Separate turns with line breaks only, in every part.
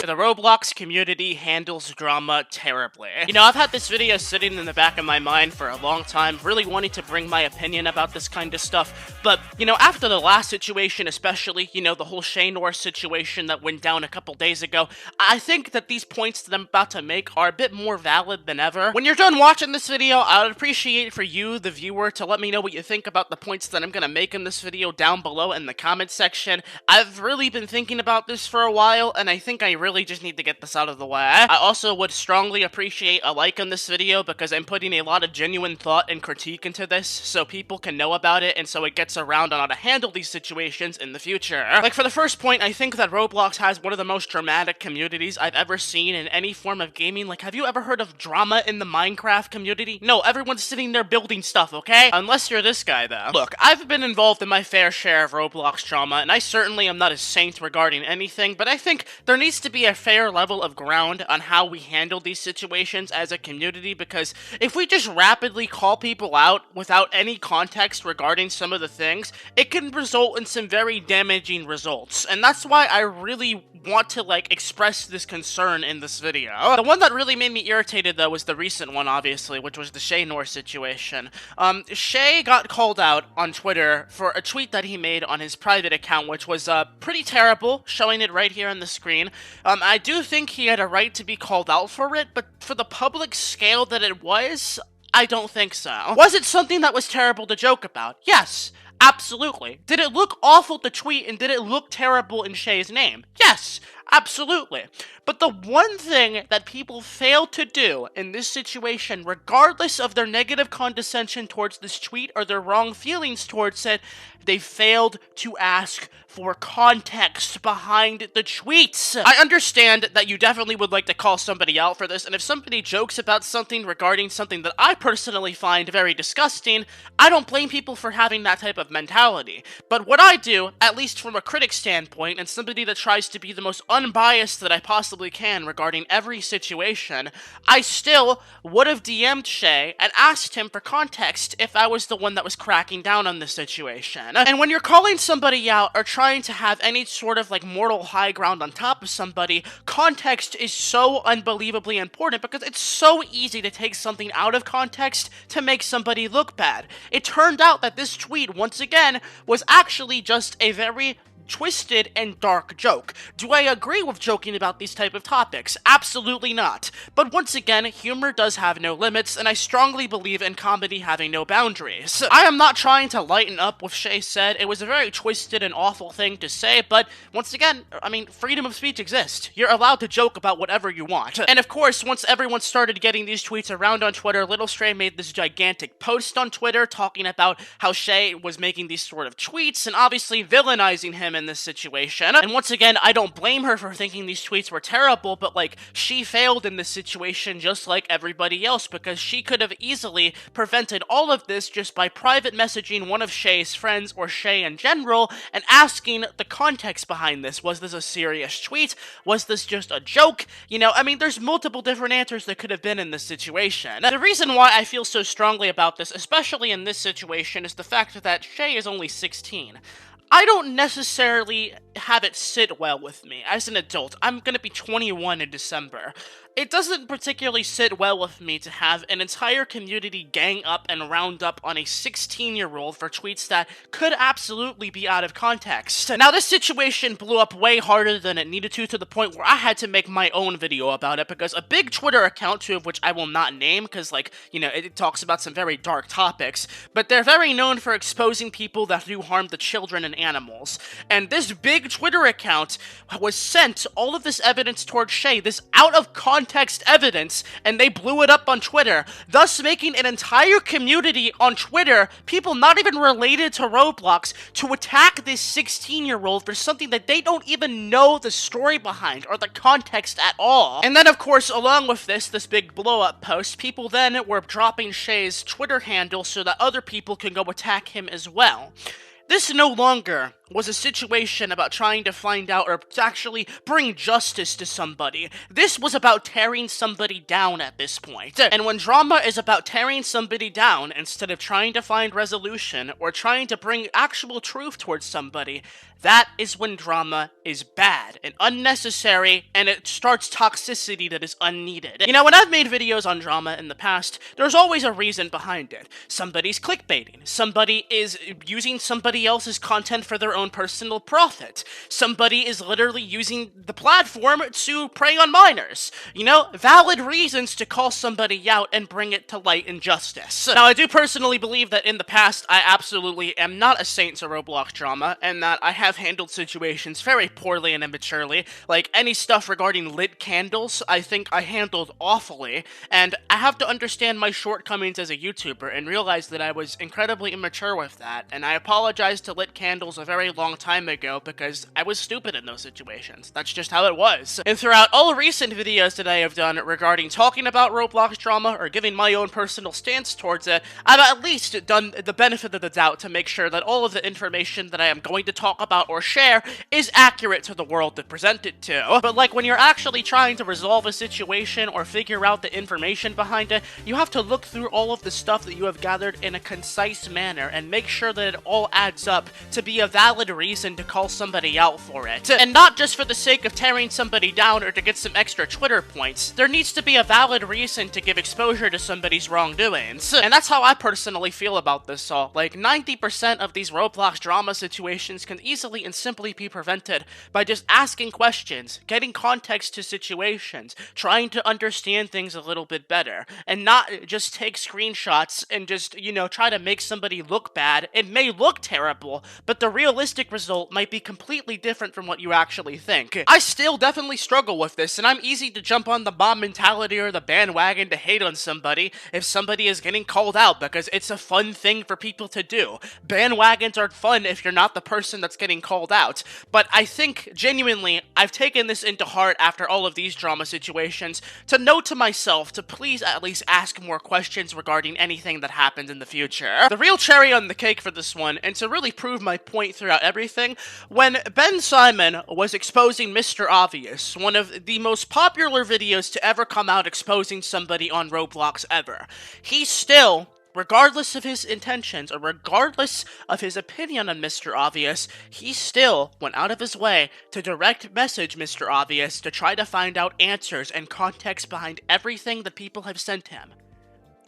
The Roblox community handles drama terribly. You know, I've had this video sitting in the back of my mind for a long time, really wanting to bring my opinion about this kind of stuff, but, you know, after the last situation especially, you know, the whole Shaynor situation that went down a couple days ago, I think that these points that I'm about to make are a bit more valid than ever. When you're done watching this video, I would appreciate for you, the viewer, to let me know what you think about the points that I'm gonna make in this video down below in the comment section. I've really been thinking about this for a while, and I think I really just need to get this out of the way. I also would strongly appreciate a like on this video because I'm putting a lot of genuine thought and critique into this so people can know about it and so it gets around on how to handle these situations in the future. Like, for the first point, I think that Roblox has one of the most dramatic communities I've ever seen in any form of gaming. Like, have you ever heard of drama in the Minecraft community? No, everyone's sitting there building stuff, okay? Unless you're this guy, though. Look, I've been involved in my fair share of Roblox drama, and I certainly am not a saint regarding anything, but I think there needs to be a fair level of ground on how we handle these situations as a community, because if we just rapidly call people out without any context regarding some of the things, it can result in some very damaging results, and that's why I really want to, like, express this concern in this video. The one that really made me irritated, though, was the recent one, obviously, which was the Shaynor situation. Shay got called out on Twitter for a tweet that he made on his private account, which was, pretty terrible, showing it right here on the screen. I do think he had a right to be called out for it, but for the public scale that it was, I don't think so. Was it something that was terrible to joke about? Yes. Absolutely. Did it look awful to tweet, and did it look terrible in Shay's name? Yes, absolutely. But the one thing that people failed to do in this situation, regardless of their negative condescension towards this tweet or their wrong feelings towards it, they failed to ask for context behind the tweets. I understand that you definitely would like to call somebody out for this, and if somebody jokes about something regarding something that I personally find very disgusting, I don't blame people for having that type of mentality. But what I do, at least from a critic standpoint, and somebody that tries to be the most unbiased that I possibly can regarding every situation, I still would have DM'd Shay and asked him for context if I was the one that was cracking down on this situation. And when you're calling somebody out or trying to have any sort of, like, moral high ground on top of somebody, context is so unbelievably important because it's so easy to take something out of context to make somebody look bad. It turned out that this tweet, once again, was actually just a very twisted and dark joke. Do I agree with joking about these type of topics? Absolutely not. But once again, humor does have no limits, and I strongly believe in comedy having no boundaries. I am not trying to lighten up what Shay said. It was a very twisted and awful thing to say, but once again, I mean, freedom of speech exists. You're allowed to joke about whatever you want. And of course, once everyone started getting these tweets around on Twitter, Little Stray made this gigantic post on Twitter talking about how Shay was making these sort of tweets and obviously villainizing him in this situation. And once again, I don't blame her for thinking these tweets were terrible, but, like, she failed in this situation just like everybody else, because she could have easily prevented all of this just by private messaging one of Shay's friends or Shay in general and asking the context behind this. Was this a serious tweet? Was this just a joke? You know, I mean, there's multiple different answers that could have been in this situation. The reason why I feel so strongly about this, especially in this situation, is the fact that Shay is only 16. I don't necessarily have it sit well with me as an adult. I'm gonna be 21 in December. It doesn't particularly sit well with me to have an entire community gang up and round up on a 16-year-old for tweets that could absolutely be out of context. Now, this situation blew up way harder than it needed to the point where I had to make my own video about it, because a big Twitter account, two of which I will not name because, like, you know, it talks about some very dark topics, but they're very known for exposing people that do harm to children and animals. And this big Twitter account was sent all of this evidence towards Shay, this out-of-context evidence, and they blew it up on Twitter, thus making an entire community on Twitter, people not even related to Roblox, to attack this 16-year-old for something that they don't even know the story behind or the context at all. And then, of course, along with this big blow-up post, people then were dropping Shay's Twitter handle so that other people can go attack him as well. This no longer was a situation about trying to find out or to actually bring justice to somebody. This was about tearing somebody down at this point. And when drama is about tearing somebody down instead of trying to find resolution or trying to bring actual truth towards somebody, that is when drama is bad and unnecessary, and it starts toxicity that is unneeded. You know, when I've made videos on drama in the past, there's always a reason behind it. Somebody's clickbaiting. Somebody is using somebody else's content for their own personal profit. Somebody is literally using the platform to prey on minors. You know, valid reasons to call somebody out and bring it to light in justice. Now, I do personally believe that in the past, I absolutely am not a saint to Roblox drama, and that I have handled situations very poorly and immaturely. Like, any stuff regarding lit candles, I think I handled awfully, and I have to understand my shortcomings as a YouTuber and realize that I was incredibly immature with that, and I apologize to lit candles a very long time ago because I was stupid in those situations. That's just how it was. And throughout all recent videos that I have done regarding talking about Roblox drama or giving my own personal stance towards it, I've at least done the benefit of the doubt to make sure that all of the information that I am going to talk about or share is accurate to the world that present it to. But like, when you're actually trying to resolve a situation or figure out the information behind it, you have to look through all of the stuff that you have gathered in a concise manner and make sure that it all adds up to be a valid reason to call somebody out for it. And not just for the sake of tearing somebody down or to get some extra Twitter points. There needs to be a valid reason to give exposure to somebody's wrongdoings. And that's how I personally feel about this all. Like, 90% of these Roblox drama situations can easily and simply be prevented by just asking questions, getting context to situations, trying to understand things a little bit better, and not just take screenshots and just, you know, try to make somebody look bad. It may look terrible, but the realistic result might be completely different from what you actually think. I still definitely struggle with this, and I'm easy to jump on the mob mentality or the bandwagon to hate on somebody if somebody is getting called out because it's a fun thing for people to do. Bandwagons are fun if you're not the person that's getting called out, but I think, genuinely, I've taken this into heart after all of these drama situations to note to myself to please at least ask more questions regarding anything that happens in the future. The real cherry on the cake for this one, and to really prove my point throughout everything, when Ben Simon was exposing Mr. Obvious, one of the most popular videos to ever come out exposing somebody on Roblox ever, he still, regardless of his intentions, or regardless of his opinion on Mr. Obvious, he still went out of his way to direct message Mr. Obvious to try to find out answers and context behind everything that people have sent him.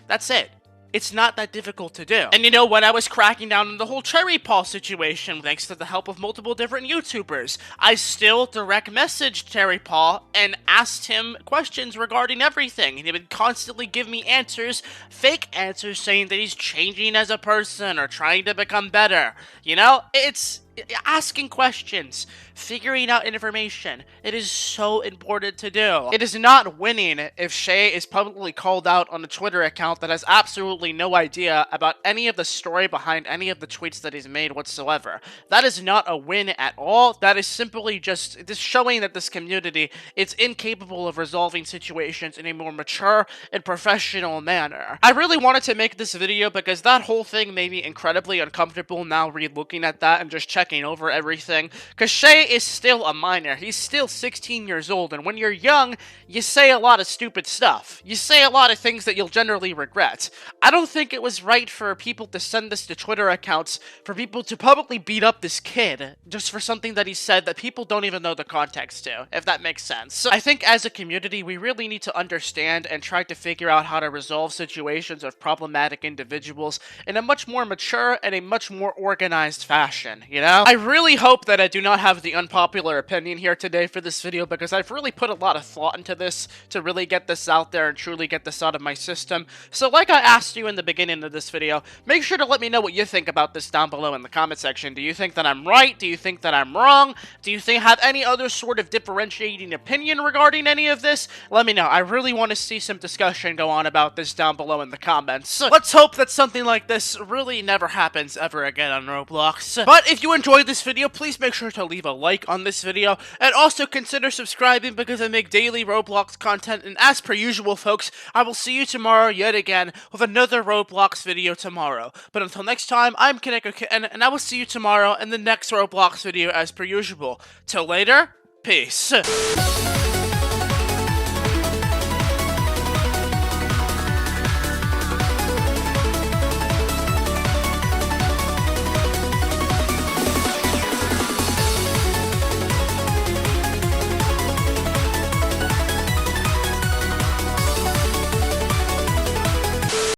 That's it. It's not that difficult to do. And you know, when I was cracking down on the whole Cherry Paul situation, thanks to the help of multiple different YouTubers, I still direct messaged Cherry Paul and asked him questions regarding everything. And he would constantly give me answers, fake answers, saying that he's changing as a person or trying to become better. You know, it's asking questions, figuring out information. It is so important to do. It is not winning if Shay is publicly called out on a Twitter account that has absolutely no idea about any of the story behind any of the tweets that he's made whatsoever. That is not a win at all. That is simply just showing that this community is incapable of resolving situations in a more mature and professional manner. I really wanted to make this video because that whole thing made me incredibly uncomfortable now re-looking at that and just checking over everything, because Shay is still a minor. He's still 16 years old, and when you're young, you say a lot of stupid stuff. You say a lot of things that you'll generally regret. I don't think it was right for people to send this to Twitter accounts, for people to publicly beat up this kid just for something that he said that people don't even know the context to, if that makes sense. I think as a community, we really need to understand and try to figure out how to resolve situations of problematic individuals in a much more mature and a much more organized fashion, you know? I really hope that I do not have the unpopular opinion here today for this video, because I've really put a lot of thought into this to really get this out there and truly get this out of my system. So like I asked you in the beginning of this video, make sure to let me know what you think about this down below in the comment section. Do you think that I'm right? Do you think that I'm wrong? Do you have any other sort of differentiating opinion regarding any of this? Let me know. I really want to see some discussion go on about this down below in the comments. Let's hope that something like this really never happens ever again on Roblox. But if you enjoyed this video, please make sure to leave a like on this video, and also consider subscribing because I make daily Roblox content, and as per usual, folks, I will see you tomorrow yet again with another Roblox video tomorrow. But until next time, I'm KonekoKitten, and I will see you tomorrow in the next Roblox video as per usual. Till later, peace.